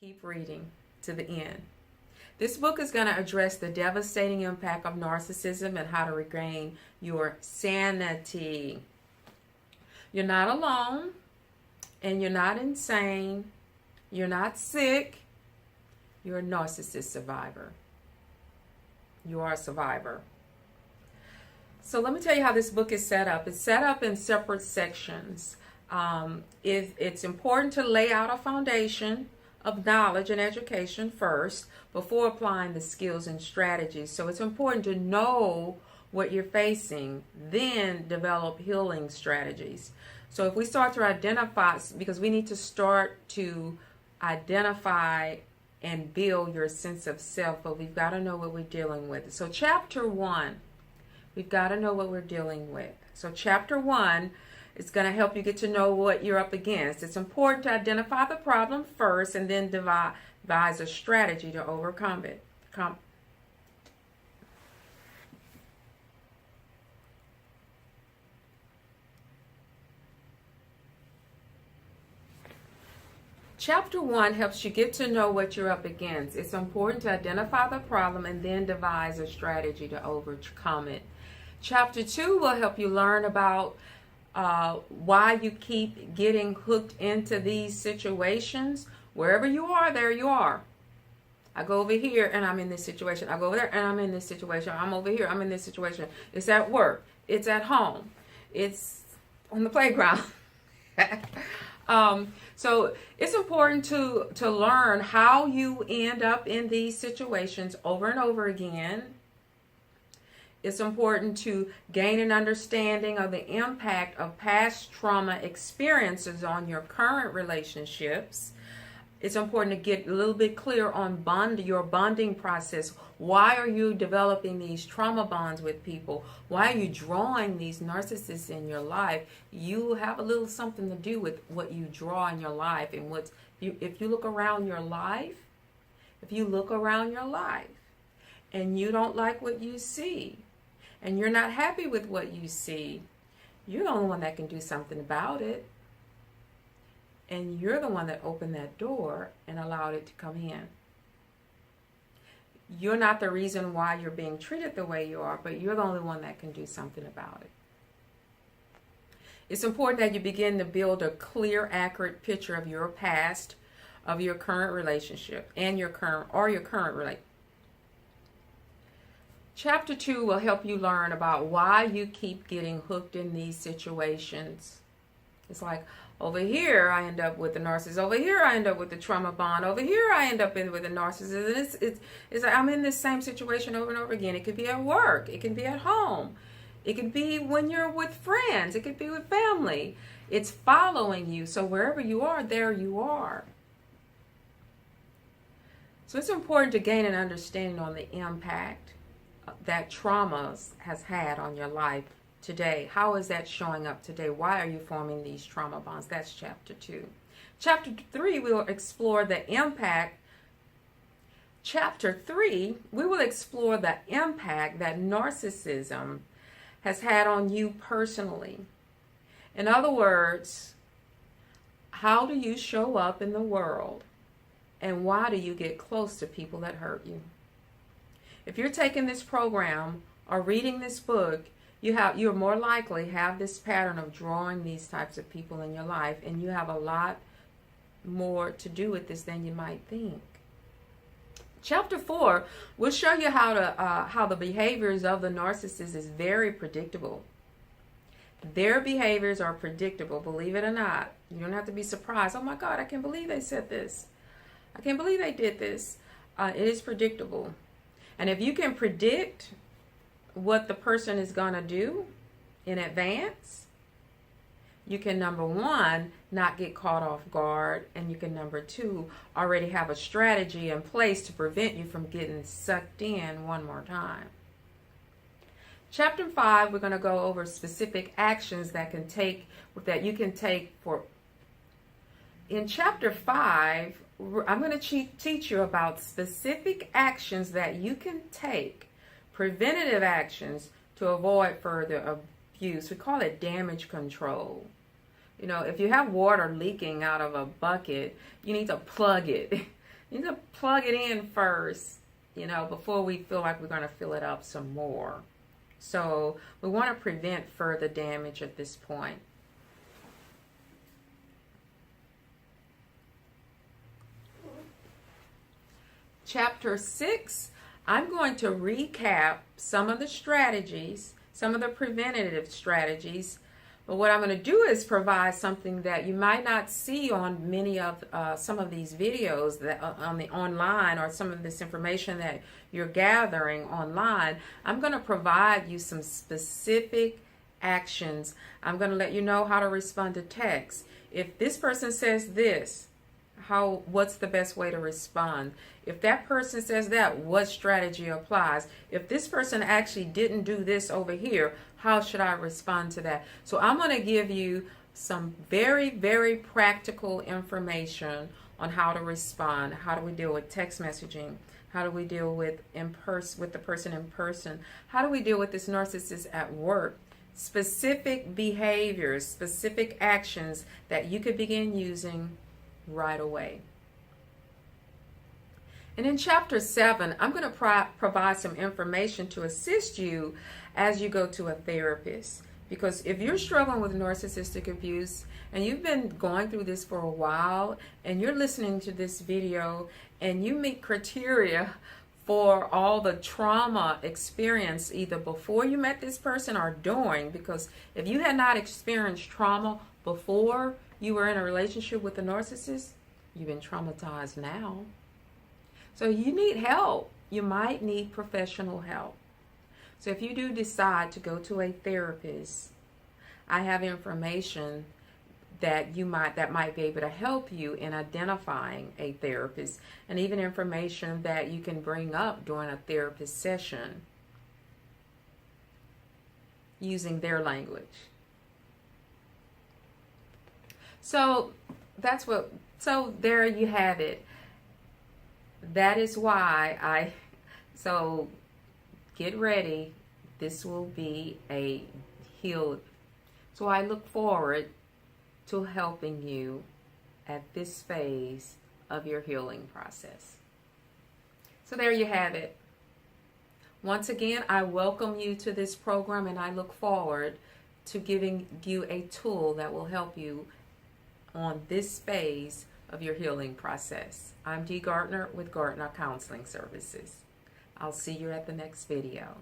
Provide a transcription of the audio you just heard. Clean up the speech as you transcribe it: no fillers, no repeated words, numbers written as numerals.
Keep reading to the end. This book is going to address the devastating impact of narcissism and how to regain your sanity. You're not alone, and you're not insane. You're not sick. You're a narcissist survivor. You are a survivor. So let me tell you how this book is set up. It's set up in separate sections. It's important to lay out a foundation of knowledge and education first before applying the skills and strategies. So it's important to know what you're facing, then develop healing strategies. So if we start to identify, because we need to start to identify and build your sense of self, but we've got to know what we're dealing with. So chapter 1, we've got to know what we're dealing with. So chapter 1 is going to help you get to know what you're up against. It's important to identify the problem first and then devise a strategy to overcome it. Chapter 1 helps you get to know what you're up against. It's important to identify the problem and then devise a strategy to overcome it. Chapter 2 will help you learn about why you keep getting hooked into these situations. Wherever you are, there you are. I go over here and I'm in this situation. I go over there and I'm in this situation. I'm over here, I'm in this situation. It's at work. It's at home. It's on the playground. So it's important to learn how you end up in these situations over and over again. It's important to gain an understanding of the impact of past trauma experiences on your current relationships. It's important to get a little bit clear on your bonding process. Why are you developing these trauma bonds with people? Why are you drawing these narcissists in your life? You have a little something to do with what you draw in your life. And if you look around your life, and you don't like what you see, and you're not happy with what you see, you're the only one that can do something about it. And you're the one that opened that door and allowed it to come in. You're not the reason why you're being treated the way you are, but you're the only one that can do something about it. It's important that you begin to build a clear, accurate picture of your past, of your current relationship, and your current relationship. Chapter 2 will help you learn about why you keep getting hooked in these situations. It's like, over here I end up with the narcissist. Over here I end up with the trauma bond. Over here I end up with the narcissist. And it's like I'm in this same situation over and over again. It could be at work. It can be at home. It could be when you're with friends. It could be with family. It's following you. So wherever you are, there you are. So it's important to gain an understanding on the impact that trauma has had on your life today. How is that showing up today? Why are you forming these trauma bonds? That's chapter 2. Chapter 3, we will explore the impact. Chapter 3, we will explore the impact that narcissism has had on you personally. In other words, how do you show up in the world? And why do you get close to people that hurt you? If you're taking this program or reading this book, you're more likely have this pattern of drawing these types of people in your life, and you have a lot more to do with this than you might think. Chapter 4 will show you how the behaviors of the narcissist is very predictable. Their behaviors are predictable, believe it or not. You don't have to be surprised. Oh my God, I can't believe they said this. I can't believe they did this. It is predictable. And if you can predict what the person is going to do in advance, you can, number 1, not get caught off guard, and you can, number 2, already have a strategy in place to prevent you from getting sucked in one more time. Chapter 5, we're going to go over specific actions that you can take for. In chapter 5, I'm going to teach you about specific actions that you can take, preventative actions to avoid further abuse. We call it damage control. You know, if you have water leaking out of a bucket, you need to plug it. You need to plug it in first, before we feel like we're going to fill it up some more. So we want to prevent further damage at this point. Chapter 6, I'm going to recap some of the strategies, some of the preventative strategies. But what I'm going to do is provide something that you might not see on many of some of these videos that on the online, or some of this information that you're gathering online. I'm going to provide you some specific actions. I'm going to let you know how to respond to text. If this person says this, what's the best way to respond? If that person says that, what strategy applies? If this person actually didn't do this over here, how should I respond to that? So I'm going to give you some very, very practical information on how to respond. How do we deal with text messaging? How do we deal with the person in person? How do we deal with this narcissist at work? Specific behaviors, specific actions that you could begin using right away. And in chapter 7, I'm going to provide some information to assist you as you go to a therapist. Because if you're struggling with narcissistic abuse and you've been going through this for a while, and you're listening to this video and you meet criteria for all the trauma experience either before you met this person or during, because if you had not experienced trauma before you were in a relationship with a narcissist, you've been traumatized now. So you need help. You might need professional help. So if you do decide to go to a therapist, I have information that might be able to help you in identifying a therapist, and even information that you can bring up during a therapist session using their language. So there you have it. That is why so get ready. This will be a healed. So I look forward to helping you at this phase of your healing process. So there you have it. Once again, I welcome you to this program, and I look forward to giving you a tool that will help you on this phase of your healing process. I'm Gardner with Gardner Counseling Services. I'll see you at the next video.